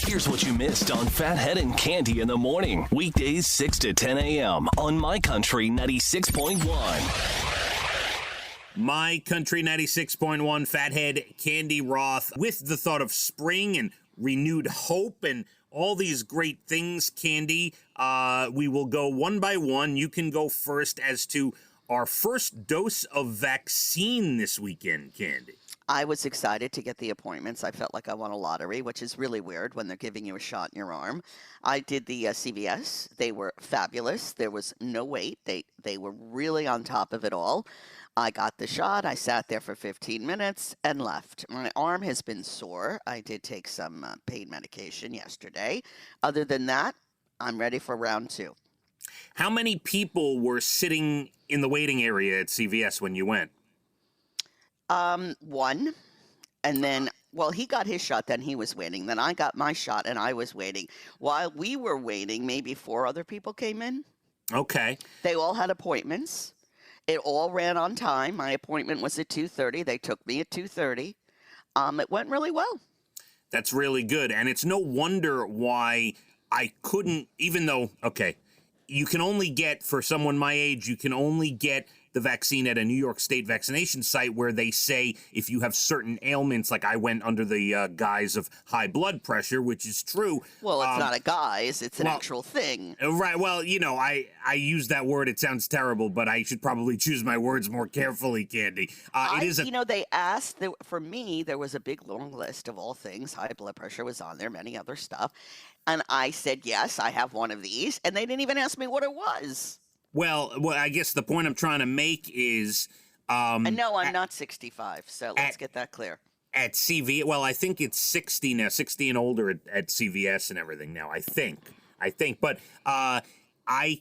Here's what you missed on Phathead and Cande in the morning. Weekdays 6 to 10 a.m. on My Country 96.1. My Country 96.1, Phathead, Cande Roth, with the thought of spring and renewed hope and all these great things, Cande. We will go one by one. You can go first as to our first dose of vaccine this weekend, Cande. I was excited to get the appointments. I felt like I won a lottery, which is really weird when they're giving you a shot in your arm. I did the CVS. They were fabulous. There was no wait. They were really on top of it all. I got the shot. I sat there for 15 minutes and left. My arm has been sore. I did take some pain medication yesterday. Other than that, I'm ready for round two. How many people were sitting in the waiting area at CVS when you went? One. And then, well, he got his shot, then he was waiting. Then I got my shot and I was waiting. While we were waiting, maybe 4 other people came in. Okay. They all had appointments. It all ran on time. My appointment was at 2:30. They took me at 2:30. It went really well. That's really good. And it's no wonder why I couldn't, even though, okay, you can only get, for someone my age, you can only get the vaccine at a New York State vaccination site where they say if you have certain ailments, like I went under the guise of high blood pressure, which is true. Well, it's not a guise. It's an actual thing. Right. Well, you know, I use that word. It sounds terrible, but I should probably choose my words more carefully, Cande. They asked, for me, there was a big long list of all things. High blood pressure was on there, many other stuff. And I said, yes, I have one of these. And they didn't even ask me what it was. Well, I guess the point I'm trying to make is... and no, I'm not 65, so let's get that clear. At CV, well, I think it's 60 now, 60 and older at CVS and everything now, I think. But I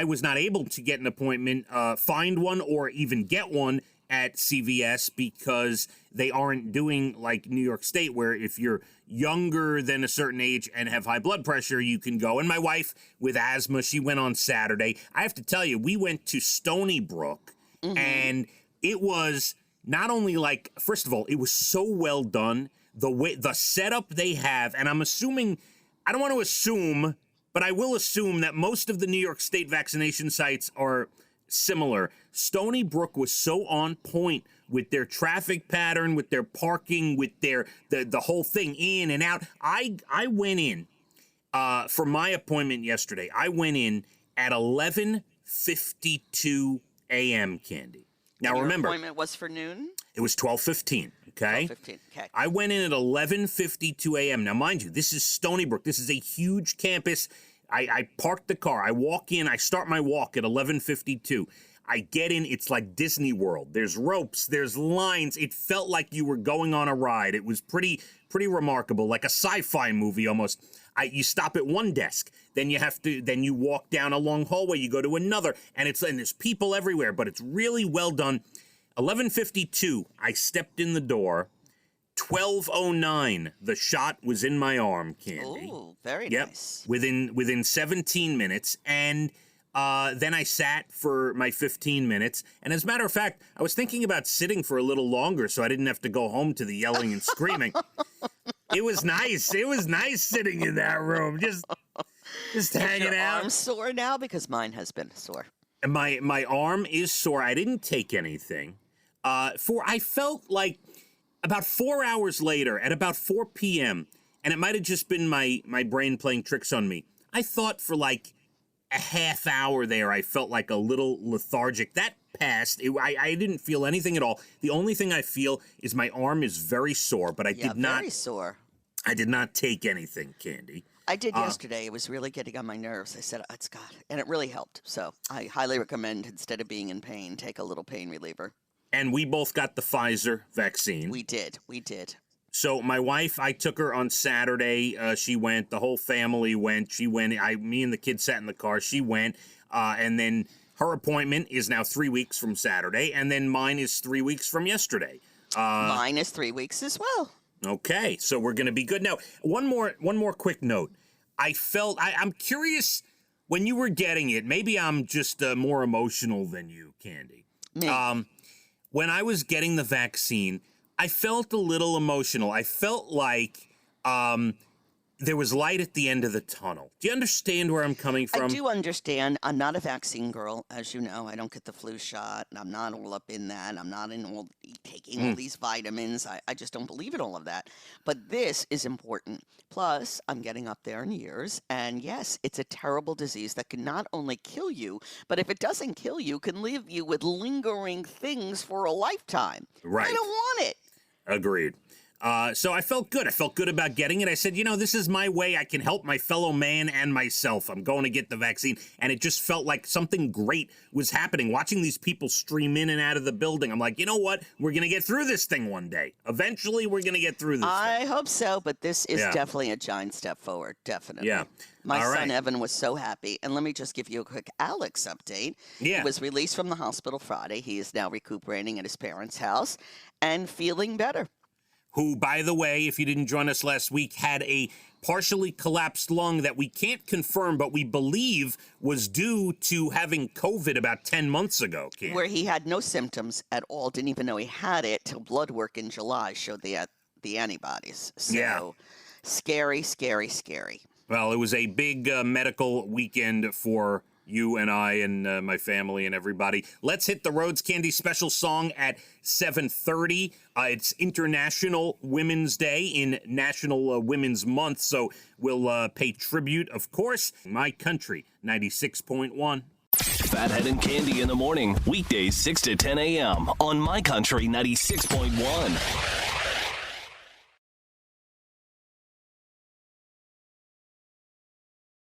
was not able to get an appointment, find one, or even get one at CVS because they aren't doing like New York State, where if you're younger than a certain age and have high blood pressure, you can go. And my wife with asthma, she went on Saturday. I have to tell you, we went to Stony Brook, and it was not only like, first of all, it was so well done. The setup they have, and I'm assuming, I don't want to assume, but I will assume that most of the New York State vaccination sites are similar. Stony Brook was so on point with their traffic pattern, with their parking, with their the whole thing in and out. I went in for my appointment yesterday. I went in at 11:52 a.m. Cande. Now Your remember, appointment was for noon. It was 12:15. Okay. 12:15. Okay. I went in at 11:52 a.m. Now, mind you, this is Stony Brook. This is a huge campus. I parked the car. I walk in. I start my walk at 11:52. I get in. It's like Disney World. There's ropes. There's lines. It felt like you were going on a ride. It was pretty remarkable, like a sci-fi movie almost. You stop at one desk, then you walk down a long hallway. You go to another, and there's people everywhere. But it's really well done. 11:52. I stepped in the door. 12:09, the shot was in my arm, Cande. Oh, very nice. Within 17 minutes, and then I sat for my 15 minutes. And as a matter of fact, I was thinking about sitting for a little longer so I didn't have to go home to the yelling and screaming. It was nice. It was nice sitting in that room, just hanging out. I'm sore now because mine has been sore. And my arm is sore. I didn't take anything. I felt like about 4 hours later, at about 4 p.m., and it might have just been my brain playing tricks on me, I thought for like a half hour there, I felt like a little lethargic. That passed. I didn't feel anything at all. The only thing I feel is my arm is very sore, but I did not. Very sore. I did not take anything, Cande. I did yesterday. It was really getting on my nerves. I said, it's got it. And it really helped. So I highly recommend, instead of being in pain, take a little pain reliever. And we both got the Pfizer vaccine. We did. So my wife, I took her on Saturday. She went. The whole family went. She went. Me and the kids sat in the car. She went. And then her appointment is now 3 weeks from Saturday. And then mine is 3 weeks from yesterday. Mine is 3 weeks as well. Okay. So we're going to be good. Now, one more quick note. I'm curious, when you were getting it, maybe I'm just more emotional than you, Cande. When I was getting the vaccine, I felt a little emotional. I felt like there was light at the end of the tunnel. Do you understand where I'm coming from? I do understand. I'm not a vaccine girl, as you know. I don't get the flu shot, and I'm not all up in that. I'm not in all taking all these vitamins. I just don't believe in all of that. But this is important. Plus, I'm getting up there in years, and yes, it's a terrible disease that can not only kill you, but if it doesn't kill you, can leave you with lingering things for a lifetime. Right. I don't want it. Agreed. So I felt good. I felt good about getting it. I said, this is my way. I can help my fellow man and myself. I'm going to get the vaccine. And it just felt like something great was happening. Watching these people stream in and out of the building. I'm like, you know what? We're going to get through this thing one day. Eventually, we're going to get through this I thing. hope so, but this is definitely a giant step forward. Definitely. Yeah. My All son right. Evan was so happy. And let me just give you a quick Alex update. Yeah. He was released from the hospital Friday. He is now recuperating at his parents' house and feeling better. Who, by the way, if you didn't join us last week, had a partially collapsed lung that we can't confirm, but we believe was due to having COVID about 10 months ago, Cam. Where he had no symptoms at all, didn't even know he had it till blood work in July showed the antibodies. So scary, scary, scary. Well, it was a big medical weekend for you and I and my family and everybody. Let's hit the roads. Candy special song at 7:30. It's International Women's Day in National Women's Month, so we'll pay tribute, of course. My Country, 96.1. Phathead and Cande in the morning, weekdays 6 to 10 a.m. on My Country 96.1.